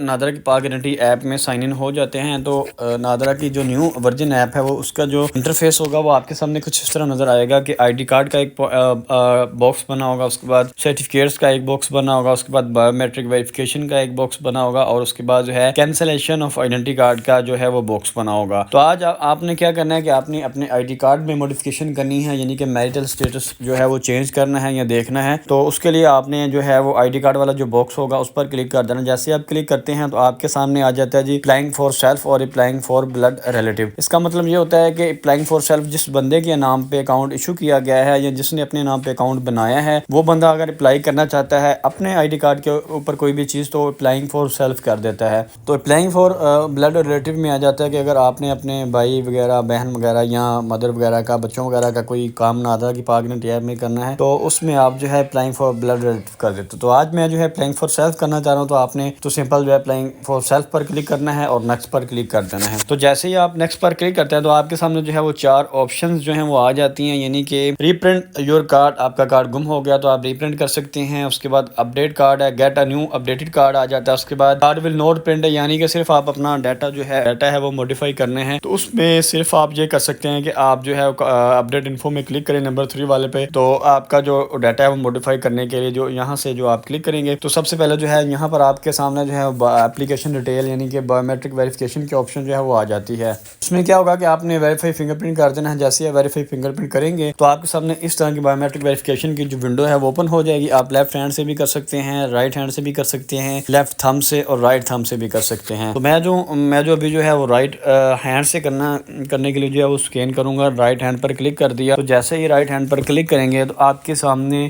نادرا کی پاک guarantee app میں سائن ان ہو جاتے ہیں تو نادرا کی جو نیو ورژن ایپ ہے وہ اس کا جو انٹرفیس ہوگا وہ آپ کے سامنے کچھ اس طرح نظر آئے گا کہ آئی ڈی کارڈ کا ایک باکس بنا ہوگا، اس کے بعد سرٹیفکیٹس کا ایک باکس بنا ہوگا، اس کے بعد بایو میٹرک ویریفیکیشن کا ایک باکس بنا ہوگا اور اس کے بعد جو ہے کینسلیشن آف آئیڈینٹی کارڈ کا جو ہے وہ باکس بنا ہوگا۔ تو آج آپ نے کیا کرنا ہے کہ آپ نے اپنے آئی ڈی کارڈ میں موڈیفیکیشن کرنی ہے، یعنی کہ میریٹل سٹیٹس جو ہے وہ چینج کرنا ہے یا دیکھنا ہے۔ تو اس کے لیے آپ نے جو ہے وہ آئی ڈی کارڈ والا جو باکس ہوگا اس پر کلک کر دینا۔ جیسے آپ کلک کرتے ہیں تو آپ کے سامنے آ جاتا ہے جی اپلائنگ فار سیلف اور اپلائنگ فار بلڈ ریلیٹیو۔ اس کا مطلب یہ ہوتا ہے کہ اپلائنگ فار سیلف جس بندے کے نام پہ اکاؤنٹ ایشو کیا گیا ہے یا جس نے اپنے نام پہ اکاؤنٹ بنایا ہے، وہ بندہ اگر اپلائی کرنا چاہتا ہے اپنے آئی ڈی کارڈ کے اوپر کوئی بھی چیز تو اپلائنگ فار سیلف کر دیتا ہے۔ تو اپلائنگ فار بلڈ ریلیٹیو میں آ جاتا ہے کہ اگر آپ نے اپنے بھائی وغیرہ، بہن وغیرہ یا مدر وغیرہ کا، بچوں وغیرہ کا کوئی کام نادرا کی پاک گارنٹی ایپ میں کرنا ہے تو اس میں آپ جو ہے اپلائنگ فار بلڈ ریلیٹیو کر دیتے۔ تو آج میں جو ہے اپلائنگ فار سیلف کرنا چاہ رہا ہوں، تو آپ نے تو سمپل جو ہے applying for self per click کرنا ہے اور نیکسٹ پر کلک کر دینا ہے۔ تو جیسے ہی آپ نیکسٹ پر کلک کرتے ہیں تو آپ کے سامنے جو ہے وہ 4 آپشنز جو ہیں وہ آ جاتی ہیں، یعنی کہ ری پرنٹ یور کارڈ، آپ کا کارڈ گم ہو گیا تو آپ ری پرنٹ کر سکتے ہیں۔ اس کے بعد اپڈیٹ کارڈ ہے، get a new updated card آ جاتا ہے۔ اس کے بعد کارڈ ول نوٹ پرنٹ، یعنی کہ صرف آپ اپنا ڈیٹا جو ہے وہ موڈیفائی کرنے ہیں، تو اس میں صرف آپ یہ کر سکتے ہیں کہ آپ جو ہے اپڈیٹ انفو میں کلک کریں نمبر 3 والے پہ، تو آپ کا جو ڈیٹا ہے وہ موڈیفائی کرنے کے لیے جو یہاں سے جو آپ کلک کریں گے تو سب سے پہلے جو ہے یہاں پر آپ کے سامنے جو ہے اپلیکیشن ڈیٹیل یعنی کہ بایو میٹرک ویریفیکیشن کی آپشن جو ہے وہ آ جاتی ہے۔ اس میں کیا ہوگا کہ آپ نے ویریفائی فنگر پرنٹ کر دینا ہے۔ جیسے آپ ویریفائی فنگر پرنٹ کریں گے تو آپ کے سامنے اس طرح کی بایو میٹرک ویریفیکیشن کی جو ونڈو ہے وہ اوپن ہو جائے گی۔ آپ لیفٹ ہینڈ سے بھی کر سکتے ہیں، رائٹ ہینڈ سے بھی کر سکتے ہیں، لیفٹ تھم سے اور رائٹ تھم سے بھی کر سکتے ہیں۔ تو میں جو ابھی جو ہے وہ رائٹ ہینڈ سے کرنے کے لیے جو ہے وہ اسکین کروں گا، رائٹ ہینڈ پر کلک کر دیا۔ تو جیسے ہی رائٹ ہینڈ پر کلک کریں گے تو آپ کے سامنے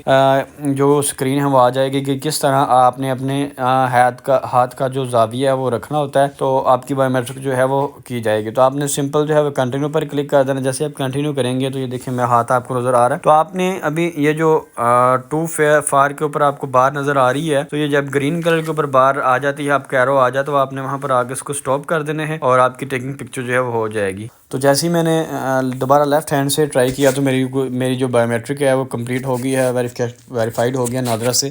جو اسکرین ہے وہ آ جائے گی کہ کس طرح آپ نے اپنے ہاتھ کا جو زاویہ ہے وہ رکھنا ہوتا ہے، تو آپ کی بایو میٹرک جو ہے وہ کی جائے گی۔ تو آپ نے سمپل جو ہے وہ کنٹینیو پر کلک کر دینا۔ جیسے آپ کنٹینیو کریں گے تو یہ دیکھیں میں ہاتھ آپ کو نظر آ رہا ہے۔ تو آپ نے ابھی یہ جو 2 فار کے اوپر آپ کو بار نظر آ رہی ہے، تو یہ جب گرین کلر کے اوپر بار آ جاتی ہے، آپ کا ایرو آ جائے تو آپ نے وہاں پر آگے اس کو سٹاپ کر دینے ہیں اور آپ کی ٹیکنگ پکچر جو ہے وہ ہو جائے گی۔ تو جیسے ہی میں نے دوبارہ لیفٹ ہینڈ سے ٹرائی کیا تو میری جو بایو میٹرک ہے وہ کمپلیٹ ہو گئی ہے، ویریفائڈ ہو گیا نادرا سے۔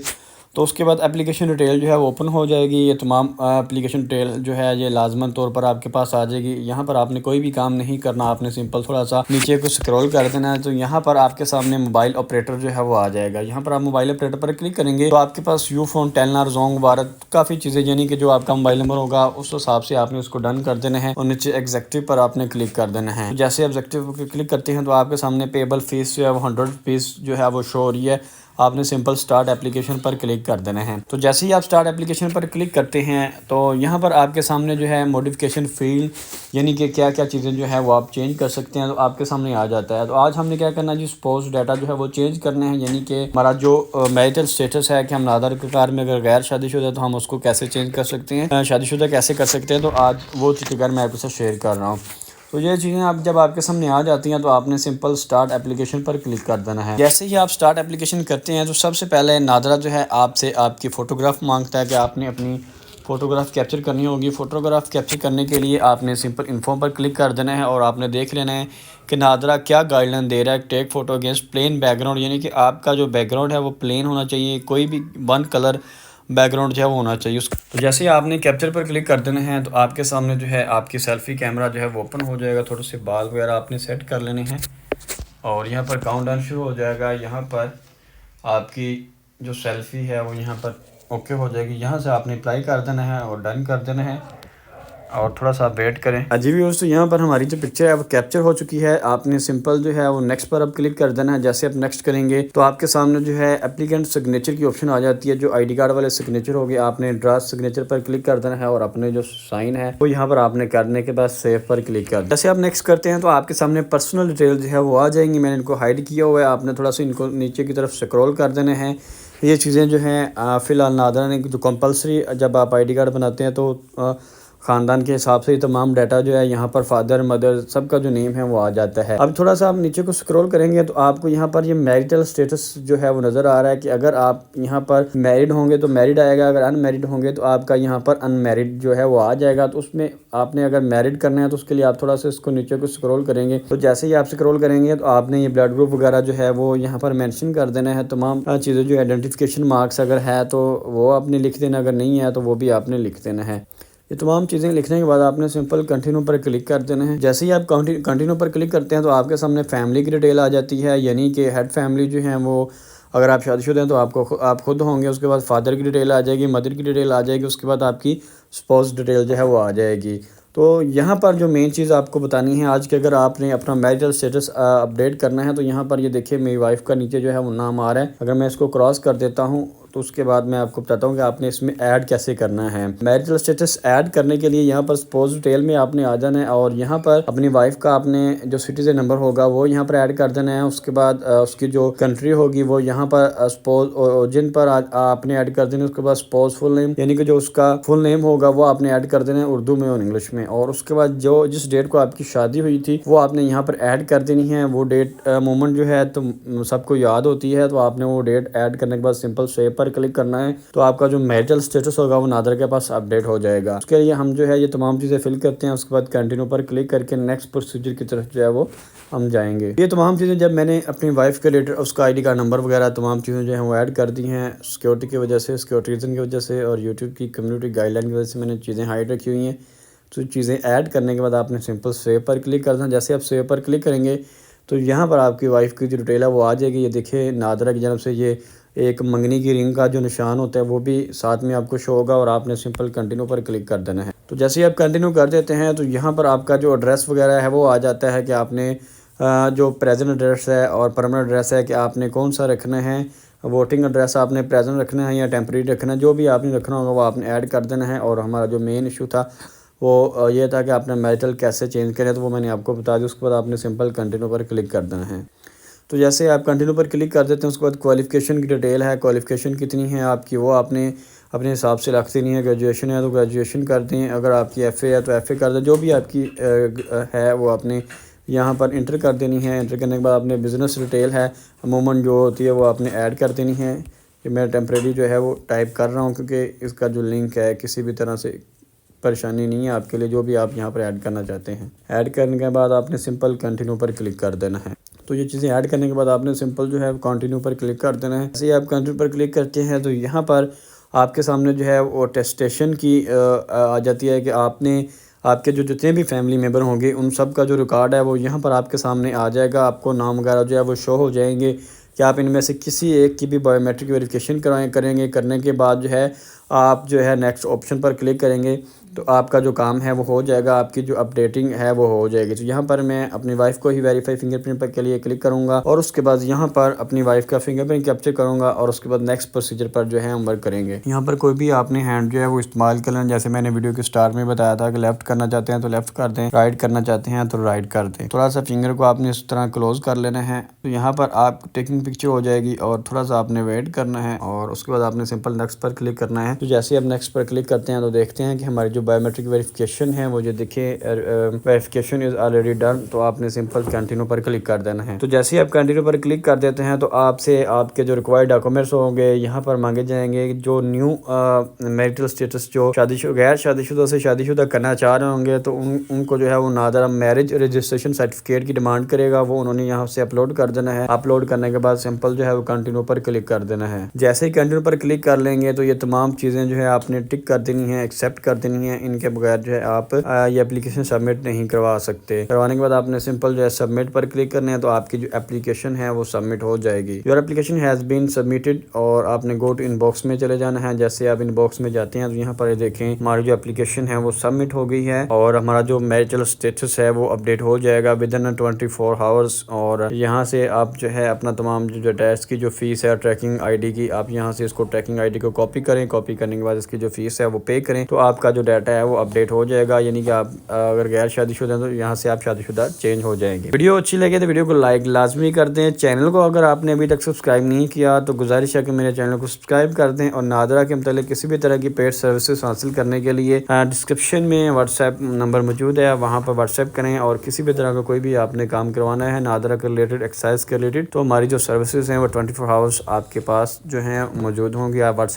تو اس کے بعد اپلیکیشن ڈیٹیل جو ہے وہ اوپن ہو جائے گی۔ یہ تمام اپلیکیشن ڈیٹیل جو ہے یہ لازماً طور پر آپ کے پاس آ جائے گی۔ یہاں پر آپ نے کوئی بھی کام نہیں کرنا، آپ نے سمپل تھوڑا سا نیچے کو سکرول کر دینا ہے، تو یہاں پر آپ کے سامنے موبائل آپریٹر جو ہے وہ آ جائے گا۔ یہاں پر آپ موبائل آپریٹر پر کلک کریں گے تو آپ کے پاس یو فون، ٹیلنر، زونگ، بھارت، کافی چیزیں، یعنی کہ جو آپ کا موبائل نمبر ہوگا اس حساب سے آپ نے اس کو ڈن کر دینا ہے اور نیچے ایگزیکٹو پر آپ نے کلک کر دینا ہے۔ جیسے ایگزیکٹو پر کلک کرتے ہیں تو آپ کے سامنے پیبل فیس جو ہے وہ 100 روپیز جو ہے وہ شو ہو رہی ہے۔ آپ نے سمپل سٹارٹ اپلیکیشن پر کلک کر دینا ہے۔ تو جیسے ہی آپ سٹارٹ اپلیکیشن پر کلک کرتے ہیں تو یہاں پر آپ کے سامنے جو ہے موڈیفیکیشن فیلڈ یعنی کہ کیا کیا چیزیں جو ہے وہ آپ چینج کر سکتے ہیں تو آپ کے سامنے آ جاتا ہے۔ تو آج ہم نے کیا کرنا ہے جی، سپوز ڈیٹا جو ہے وہ چینج کرنے ہیں، یعنی کہ ہمارا جو میریٹل سٹیٹس ہے کہ ہم نادرا کے کار میں اگر غیر شادی شدہ ہے تو ہم اس کو کیسے چینج کر سکتے ہیں، شادی شدہ کیسے کر سکتے ہیں، تو آج وہ طریقہ میں آپ کے ساتھ شیئر کر رہا ہوں۔ تو یہ چیزیں جب آپ کے سامنے آ جاتی ہیں تو آپ نے سمپل سٹارٹ اپلیکیشن پر کلک کر دینا ہے۔ جیسے ہی آپ سٹارٹ اپلیکیشن کرتے ہیں تو سب سے پہلے نادرا جو ہے آپ سے آپ کی فوٹوگراف مانگتا ہے کہ آپ نے اپنی فوٹوگراف کیپچر کرنی ہوگی۔ فوٹوگراف کیپچر کرنے کے لیے آپ نے سمپل انفو پر کلک کر دینا ہے اور آپ نے دیکھ لینا ہے کہ نادرا کیا گائیڈ لائن دے رہا ہے۔ Take photo against plain background, یعنی کہ آپ کا جو بیک گراؤنڈ ہے وہ پلین ہونا چاہیے، کوئی بھی ون کلر بیک گراؤنڈ جو ہے وہ ہونا چاہیے۔ تو جیسے ہی آپ نے کیپچر پر کلک کر دینا ہے تو آپ کے سامنے جو ہے آپ کی سیلفی کیمرہ جو ہے وہ اوپن ہو جائے گا۔ تھوڑے سے بال وغیرہ آپ نے سیٹ کر لینے ہیں اور یہاں پر کاؤنٹ ڈاؤن شروع ہو جائے گا۔ یہاں پر آپ کی جو سیلفی ہے وہ یہاں پر اوکے ہو جائے گی۔ یہاں سے آپ نے اپلائی کر دینا ہے اور ڈن کر دینا ہے اور تھوڑا سا ویٹ کریں۔ جی ویورز، تو یہاں پر ہماری جو پکچر ہے وہ کیپچر ہو چکی ہے۔ آپ نے سمپل جو ہے وہ نیکسٹ پر اب کلک کر دینا ہے۔ جیسے آپ نیکسٹ کریں گے تو آپ کے سامنے جو ہے اپلیکینٹ سگنیچر کی آپشن آ جاتی ہے، جو آئی ڈی کارڈ والے سگنیچر ہوگی۔ آپ نے ڈرا سگنیچر پر کلک کر دینا ہے اور اپنے جو سائن ہے وہ یہاں پر آپ نے کرنے کے بعد سیو پر کلک کر دیا۔ جیسے آپ نیکسٹ کرتے ہیں تو آپ کے سامنے پرسنل ڈیٹیل جو ہے وہ آ جائیں گی۔ میں نے ان کو ہائڈ کیا ہوا ہے، آپ نے تھوڑا سا ان کو نیچے کی طرف سکرول کر دینے ہیں۔ یہ چیزیں جو ہیں فی الحال نادرا نے جو کمپلسری جب آپ آئی ڈی کارڈ بناتے ہیں تو خاندان کے حساب سے تمام ڈیٹا جو ہے یہاں پر فادر مدر سب کا جو نیم ہے وہ آ جاتا ہے۔ اب تھوڑا سا آپ نیچے کو سکرول کریں گے تو آپ کو یہاں پر یہ میریٹل سٹیٹس جو ہے وہ نظر آ رہا ہے کہ اگر آپ یہاں پر میرڈ ہوں گے تو میرڈ آئے گا، اگر ان میرڈ ہوں گے تو آپ کا یہاں پر ان میرڈ جو ہے وہ آ جائے گا۔ تو اس میں آپ نے اگر میرڈ کرنا ہے تو اس کے لیے آپ تھوڑا سا اس کو نیچے کو سکرول کریں گے تو جیسے ہی آپ سکرول کریں گے تو آپ نے یہ بلڈ گروپ وغیرہ جو ہے وہ یہاں پر مینشن کر دینا ہے۔ تمام چیزیں جو آئیڈینٹیفیکیشن مارکس اگر ہے تو وہ آپ نے لکھ دینا، اگر نہیں ہے تو وہ بھی آپ نے لکھ دینا ہے۔ یہ تمام چیزیں لکھنے کے بعد آپ نے سمپل کنٹینیو پر کلک کر دینا ہے۔ جیسے ہی آپ کنٹینیو پر کلک کرتے ہیں تو آپ کے سامنے فیملی کی ڈیٹیل آ جاتی ہے، یعنی کہ ہیڈ فیملی جو ہیں وہ اگر آپ شادی شدہ ہیں تو آپ خود ہوں گے، اس کے بعد فادر کی ڈیٹیل آ جائے گی، مدر کی ڈیٹیل آ جائے گی، اس کے بعد آپ کی اسپاؤس ڈیٹیل جو ہے وہ آ جائے گی۔ تو یہاں پر جو مین چیز آپ کو بتانی ہے آج کہ اگر آپ نے اپنا میریٹل سٹیٹس اپڈیٹ کرنا ہے تو یہاں پر یہ دیکھیں میری وائف کا نیچے جو ہے وہ نام آ رہا ہے۔ اگر میں اس کو کراس کر دیتا ہوں تو اس کے بعد میں آپ کو بتاتا ہوں کہ آپ نے اس میں ایڈ کیسے کرنا ہے۔ میریٹل سٹیٹس ایڈ کرنے کے لیے یہاں پر سپوز ڈیٹیل میں آپ نے آ جانا ہے اور یہاں پر اپنی وائف کا آپ نے جو سٹیزن نمبر ہوگا وہ یہاں پر ایڈ کر دینا ہے۔ اس کے بعد اس کی جو کنٹری ہوگی وہ یہاں پر سپوز اوریجن پر آپ نے ایڈ کر دینا ہے۔ اس کے بعد سپوز فل نیم یعنی کہ جو اس کا فل نیم ہوگا وہ آپ نے ایڈ کر دینا ہے اردو میں اور انگلش میں، اور اس کے بعد جس ڈیٹ کو آپ کی شادی ہوئی تھی وہ آپ نے یہاں پر ایڈ کر دینی ہے۔ وہ ڈیٹ مومنٹ جو ہے تو سب کو یاد ہوتی ہے، تو آپ نے وہ ڈیٹ ایڈ کرنے کے بعد سمپل سیو پر کلک کرنا ہے تو آپ کا جو میریٹل سٹیٹس ہوگا وہ نادر کے پاس اپڈیٹ ہو جائے گا۔ اس کے لیے ہم جو ہے یہ تمام چیزیں فل کرتے ہیں، اس کے بعد کنٹینیو پر کلک کر کے نیکسٹ پروسیجر کی طرف جو ہے وہ ہم جائیں گے۔ یہ تمام چیزیں جب میں نے اپنی وائف کے ریلیٹڈ اس کا ID کارڈ نمبر وغیرہ تمام چیزیں جو ہیں وہ ایڈ کر دی ہیں سیکورٹی کی وجہ سے، سیکورٹی ریزن کی وجہ سے اور یوٹیوب کی کمیونٹی گائیڈ لائن کی وجہ سے میں نے چیزیں ہائڈ رکھی ہوئی ہیں۔ تو چیزیں ایڈ کرنے کے بعد آپ نے سمپل سیو پر کلک کرنا ہے۔ جیسے آپ سیو پر کلک کریں گے تو یہاں پر آپ کی وائف کی جو ڈیٹیل ہے وہ آ جائے گی۔ یہ دیکھیں نادرہ کی جانب سے یہ ایک منگنی کی رنگ کا جو نشان ہوتا ہے وہ بھی ساتھ میں آپ کو شو ہوگا اور آپ نے سمپل کنٹینیو پر کلک کر دینا ہے۔ تو جیسے ہی آپ کنٹینیو کر دیتے ہیں تو یہاں پر آپ کا جو ایڈریس وغیرہ ہے وہ آ جاتا ہے کہ آپ نے جو پریزنٹ ایڈریس ہے اور پرمننٹ ایڈریس ہے کہ آپ نے کون سا رکھنا ہے۔ ووٹنگ ایڈریس آپ نے پریزنٹ رکھنا ہے یا ٹیمپریری رکھنا ہے، جو بھی آپ نے رکھنا ہوگا وہ آپ نے ایڈ کر دینا ہے۔ اور ہمارا جو مین ایشو تھا وہ یہ تھا کہ آپ نے میریٹل کیسے چینج کریں، تو وہ میں نے آپ کو بتا دیا۔ اس کے بعد آپ نے سمپل کنٹینیو پر کلک کر دینا ہے۔ تو جیسے آپ کنٹینیو پر کلک کر دیتے ہیں اس کے بعد کوالیفیکیشن کی ڈیٹیل ہے، کوالیفیکیشن کتنی ہے آپ کی وہ آپ نے اپنے حساب سے رکھ دینی ہے۔ گریجویشن ہے تو گریجویشن کر دیں، اگر آپ کی FA ہے تو FA کر دیں، جو بھی آپ کی ہے وہ آپ نے یہاں پر انٹر کر دینی ہے۔ انٹر کرنے کے بعد آپ نے بزنس ڈیٹیل ہے عموماً جو ہوتی ہے وہ آپ نے ایڈ کر دینی ہے۔ کہ میں ٹیمپریری جو ہے وہ ٹائپ کر رہا ہوں کیونکہ اس کا جو لنک ہے کسی بھی طرح سے پریشانی نہیں ہے آپ کے لیے، جو بھی آپ یہاں پر ایڈ کرنا چاہتے ہیں۔ ایڈ کرنے کے بعد آپ نے سمپل کنٹینیو پر کلک کر دینا ہے۔ تو یہ چیزیں ایڈ کرنے کے بعد آپ نے سمپل جو ہے کنٹینیو پر کلک کر دینا ہے۔ جیسے آپ کنٹینیو پر کلک کرتے ہیں تو یہاں پر آپ کے سامنے جو ہے وہ ٹیسٹیشن کی آ جاتی ہے کہ آپ نے آپ کے جو جتنے بھی فیملی ممبر ہوں گے ان سب کا جو ریکارڈ ہے وہ یہاں پر آپ کے سامنے آ جائے گا۔ آپ کو نام وغیرہ جو ہے وہ شو ہو جائیں گے کہ آپ ان میں سے کسی ایک کی بھی بایو میٹرک ویریفیکیشن کریں گے۔ کرنے کے بعد جو ہے آپ جو ہے نیکسٹ آپشن پر کلک کریں گے تو آپ کا جو کام ہے وہ ہو جائے گا، آپ کی جو اپڈیٹنگ ہے وہ ہو جائے گی۔ تو یہاں پر میں اپنی وائف کو ہی ویریفائی فنگر پرنٹ پر کے لیے کلک کروں گا اور اس کے بعد یہاں پر اپنی وائف کا فنگر پرنٹ کیپچر کروں گا اور اس کے بعد نیکسٹ پروسیجر پر جو ہے ہم ورک کریں گے۔ یہاں پر کوئی بھی آپ نے ہینڈ جو ہے وہ استعمال کر لیں، جیسے میں نے ویڈیو کے سٹارٹ میں بتایا تھا کہ لیفٹ کرنا چاہتے ہیں تو لیفٹ کر دیں، رائٹ کرنا چاہتے ہیں تو رائٹ کر دیں۔ تھوڑا سا فنگر کو آپ نے اس طرح کلوز کر لینا ہے تو یہاں پر آپ ٹیکنگ پکچر ہو جائے گی اور تھوڑا سا آپ نے ویٹ کرنا ہے اور اس کے بعد آپ نے سمپل نیکسٹ پر کلک کرنا ہے۔ تو جیسے آپ نیکسٹ پر کلک کرتے ہیں تو دیکھتے ہیں کہ ہماری جو بایو میٹرک ویریفیکیشن ہے وہ جو دیکھیں ویریفیکیشن از آلریڈی ڈن، تو آپ نے سمپل کنٹینیو پر کلک کر دینا ہے۔ تو جیسے آپ کنٹینیو پر کلک کر دیتے ہیں تو آپ سے آپ کے جو ریکوائرڈ ڈاکومنٹس ہوں گے یہاں پر مانگے جائیں گے۔ جو نیو میریٹل سٹیٹس جو غیر شادی شدہ سے شادی شدہ کرنا چاہ رہے ہوں گے تو ان کو جو ہے وہ نادرہ میرج رجسٹریشن سرٹیفکیٹ کی ڈیمانڈ کرے گا، وہ انہوں نے یہاں سے اپلوڈ کر دینا ہے۔ اپلوڈ کرنے کے بعد سمپل جو ہے وہ کنٹینیو پر کلک کر دینا ہے۔ جیسے ہی کنٹینیو پر کلک کر لیں گے تو یہ تمام چیزیں جو ہے آپ نے ٹک کر دینی ہیں، ایکسیپٹ کر دینی ہیں۔ ان کے بغیر جو ہے آپ یہ اپلیکیشن سبمٹ نہیں کروا سکتے۔ کروانے کے بعد آپ نے سمپل جو ہے سبمٹ پر کلک کرنا ہے تو آپ کی جو اپلیکیشن ہے وہ سبمٹ ہو جائے گی۔ Your application has been submitted اور آپ نے گو ٹو ان باکس میں چلے جانا ہے۔ جیسے آپ ان باکس میں جاتے ہیں تو یہاں پر دیکھیں ہماری جو اپلیکیشن ہے وہ سبمٹ ہو گئی ہے اور ہمارا جو میریٹل سٹیٹس ہے وہ اپڈیٹ ہو جائے گا ودن 24 آورس۔ اور یہاں سے آپ جو ہے اپنا تمام جو ٹیسٹ کی جو فیس ہے ٹریکنگ ID کی، آپ یہاں سے اس کو ٹریکنگ ID کو کاپی کریں، کاپی کرنے کے بعد اس کی جو فیس ہے وہ پے کریں تو آپ کا جو ڈیٹا ہے وہ اپڈیٹ ہو جائے گا، یعنی کہ آپ اگر غیر شادی شدہ ہیں تو یہاں سے آپ شادی شدہ چینج ہو جائیں گے۔ ویڈیو اچھی لگے تو ویڈیو کو لائک لازمی کر دیں، چینل کو اگر آپ نے ابھی تک سبسکرائب نہیں کیا تو گزارش ہے کہ میرے چینل کو سبسکرائب کر دیں، اور نادرہ کے متعلق کسی بھی طرح کی پیڈ سروسز حاصل کرنے کے لیے ڈسکرپشن میں واٹس ایپ نمبر موجود ہے، وہاں پر واٹس ایپ کریں، اور کسی بھی طرح کا کوئی بھی آپ نے کام کروانا ہے نادرہ کے ریلیٹڈ، ایکسرسائز کے ریلیٹڈ، تو ہماری جو سروسز ہیں وہ 24 آورس آپ کے پاس جو ہیں موجود ہوں گی۔ آپ واٹس